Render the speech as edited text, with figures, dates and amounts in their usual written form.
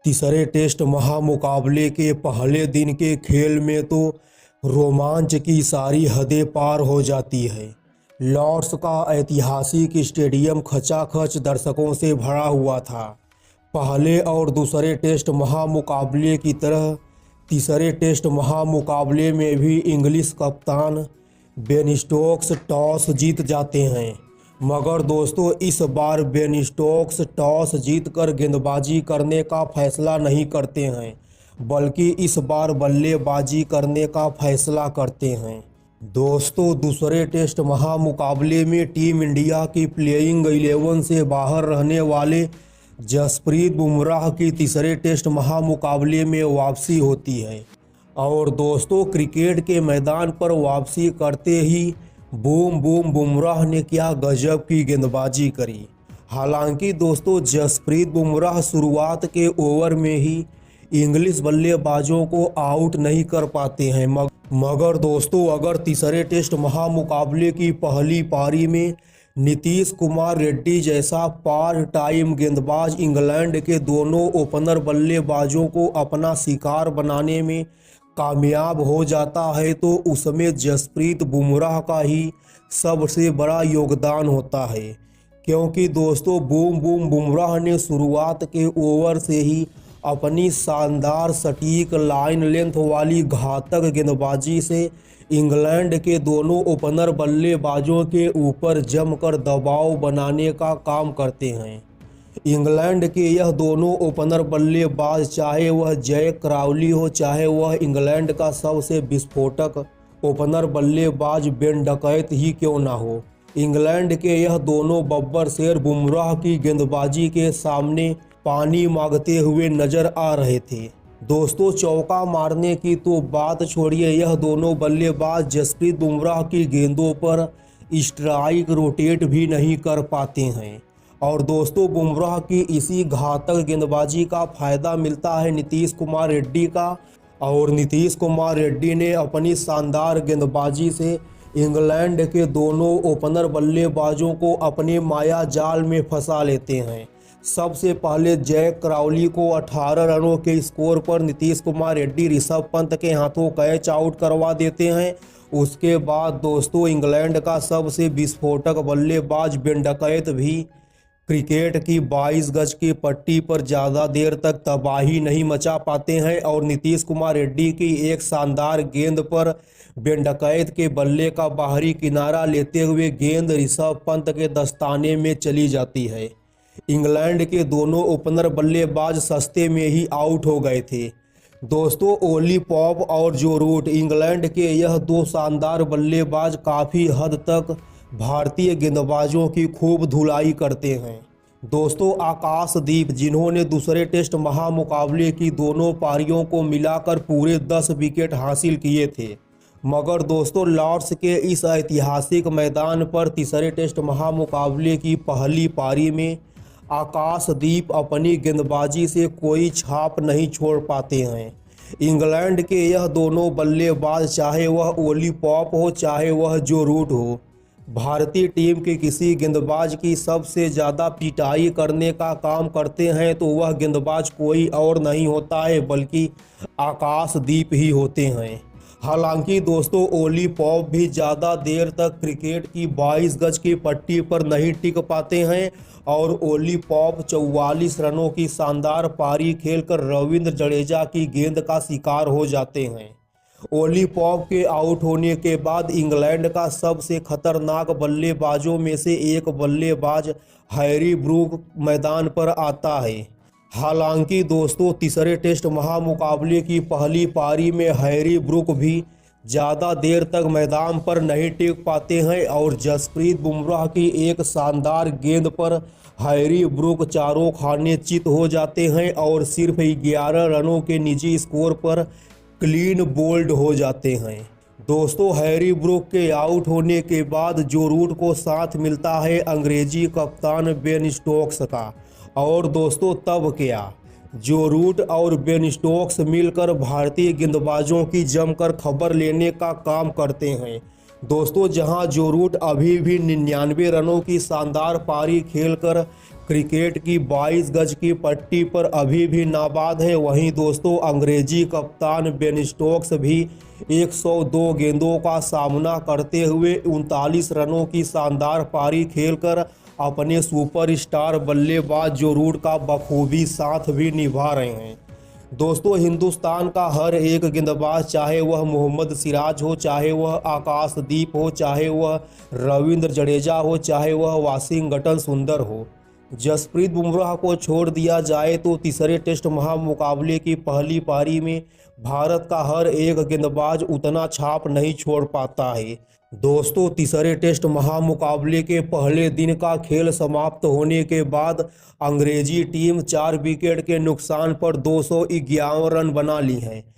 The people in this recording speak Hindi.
तीसरे टेस्ट महामुकाबले के पहले दिन के खेल में तो रोमांच की सारी हदें पार हो जाती है। लॉर्ड्स का ऐतिहासिक स्टेडियम खचाखच दर्शकों से भरा हुआ था। पहले और दूसरे टेस्ट महामुकाबले की तरह तीसरे टेस्ट महामुकाबले में भी इंग्लिश कप्तान बेन स्टोक्स टॉस जीत जाते हैं। मगर दोस्तों, इस बार बेन स्टोक्स टॉस जीतकर गेंदबाजी करने का फैसला नहीं करते हैं, बल्कि इस बार बल्लेबाजी करने का फैसला करते हैं। दोस्तों, दूसरे टेस्ट महामुकाबले में टीम इंडिया की प्लेइंग 11 से बाहर रहने वाले जसप्रीत बुमराह की तीसरे टेस्ट महामुकाबले में वापसी होती है। और दोस्तों, क्रिकेट के मैदान पर वापसी करते ही बूम बूम बुमराह ने क्या गजब की गेंदबाजी करी। हालांकि दोस्तों, जसप्रीत बुमराह शुरुआत के ओवर में ही इंग्लिश बल्लेबाजों को आउट नहीं कर पाते हैं। मगर दोस्तों, अगर तीसरे टेस्ट महामुकाबले की पहली पारी में नीतीश कुमार रेड्डी जैसा पार्ट टाइम गेंदबाज इंग्लैंड के दोनों ओपनर बल्लेबाजों को अपना शिकार बनाने में कामयाब हो जाता है, तो उसमें जसप्रीत बुमराह का ही सबसे बड़ा योगदान होता है। क्योंकि दोस्तों, बूम बूम बुमराह ने शुरुआत के ओवर से ही अपनी शानदार सटीक लाइन लेंथ वाली घातक गेंदबाजी से इंग्लैंड के दोनों ओपनर बल्लेबाजों के ऊपर जमकर दबाव बनाने का काम करते हैं। इंग्लैंड के यह दोनों ओपनर बल्लेबाज, चाहे वह जैक क्राउली हो, चाहे वह इंग्लैंड का सबसे विस्फोटक ओपनर बल्लेबाज बेन डकैत ही क्यों ना हो, इंग्लैंड के यह दोनों बब्बर शेर बुमराह की गेंदबाजी के सामने पानी मांगते हुए नजर आ रहे थे। दोस्तों, चौका मारने की तो बात छोड़िए, यह दोनों बल्लेबाज जसप्रीत बुमराह की गेंदों पर स्ट्राइक रोटेट भी नहीं कर पाते हैं। और दोस्तों, बुमराह की इसी घातक गेंदबाजी का फायदा मिलता है नीतीश कुमार रेड्डी का। और नीतीश कुमार रेड्डी ने अपनी शानदार गेंदबाजी से इंग्लैंड के दोनों ओपनर बल्लेबाजों को अपने माया जाल में फंसा लेते हैं। सबसे पहले जैक क्राउली को 18 रनों के स्कोर पर नीतीश कुमार रेड्डी ऋषभ पंत के हाथों कैच आउट करवा देते हैं। उसके बाद दोस्तों, इंग्लैंड का सबसे विस्फोटक बल्लेबाज बेन डकैत भी क्रिकेट की 22 गज की पट्टी पर ज़्यादा देर तक तबाही नहीं मचा पाते हैं और नीतीश कुमार रेड्डी की एक शानदार गेंद पर बेन डकैत के बल्ले का बाहरी किनारा लेते हुए गेंद ऋषभ पंत के दस्ताने में चली जाती है। इंग्लैंड के दोनों ओपनर बल्लेबाज सस्ते में ही आउट हो गए थे। दोस्तों, ओली पॉप और जो रूट, इंग्लैंड के यह दो शानदार बल्लेबाज काफ़ी हद तक भारतीय गेंदबाजों की खूब धुलाई करते हैं। दोस्तों, आकाशदीप, जिन्होंने दूसरे टेस्ट महामुकाबले की दोनों पारियों को मिलाकर पूरे 10 विकेट हासिल किए थे। मगर दोस्तों, लॉर्ड्स के इस ऐतिहासिक मैदान पर तीसरे टेस्ट महामुकाबले की पहली पारी में आकाशदीप अपनी गेंदबाजी से कोई छाप नहीं छोड़ पाते हैं। इंग्लैंड के यह दोनों बल्लेबाज, चाहे वह ओली पॉप हो चाहे वह जो रूट हो, भारतीय टीम के किसी गेंदबाज की सबसे ज़्यादा पिटाई करने का काम करते हैं तो वह गेंदबाज कोई और नहीं होता है बल्कि आकाशदीप ही होते हैं। हालांकि दोस्तों, ओली पॉप भी ज़्यादा देर तक क्रिकेट की 22 गज की पट्टी पर नहीं टिक पाते हैं और ओली पॉप 44 रनों की शानदार पारी खेलकर रविंद्र जडेजा की गेंद का शिकार हो जाते हैं। ओली पॉप के आउट होने के बाद इंग्लैंड का सबसे खतरनाक बल्लेबाजों में से एक बल्लेबाज हैरी ब्रूक मैदान पर आता है। हालांकि दोस्तों, तीसरे टेस्ट महामुकाबले की पहली पारी में हैरी ब्रूक भी ज़्यादा देर तक मैदान पर नहीं टिक पाते हैं और जसप्रीत बुमराह की एक शानदार गेंद पर हैरी ब्रूक चारों खाने चित हो जाते हैं और सिर्फ 11 रनों के निजी स्कोर पर क्लीन बोल्ड हो जाते हैं। दोस्तों, हैरी ब्रूक के आउट होने के बाद जो रूट को साथ मिलता है अंग्रेजी कप्तान बेन स्टोक्स का। और दोस्तों, तब क्या, जो रूट और बेन स्टोक्स मिलकर भारतीय गेंदबाजों की जमकर खबर लेने का काम करते हैं। दोस्तों, जहां जो रूट अभी भी 99 रनों की शानदार पारी खेलकर क्रिकेट की 22 गज की पट्टी पर अभी भी नाबाद है। वहीं दोस्तों अंग्रेजी कप्तान बेन स्टोक्स भी 102 गेंदों का सामना करते हुए 39 रनों की शानदार पारी खेलकर अपने सुपरस्टार बल्लेबाज जो रूट का बखूबी साथ भी निभा रहे हैं। दोस्तों हिंदुस्तान का हर एक गेंदबाज, चाहे वह मोहम्मद सिराज हो, चाहे वह आकाशदीप हो, चाहे वह रविंद्र जडेजा हो, चाहे वह वाशिंगटन सुंदर हो, जसप्रीत बुमराह को छोड़ दिया जाए तो तीसरे टेस्ट महामुकाबले की पहली पारी में भारत का हर एक गेंदबाज उतना छाप नहीं छोड़ पाता है। दोस्तों तीसरे टेस्ट महामुकाबले के पहले दिन का खेल समाप्त होने के बाद अंग्रेजी टीम 4 विकेट के नुकसान पर 211 रन बना ली है।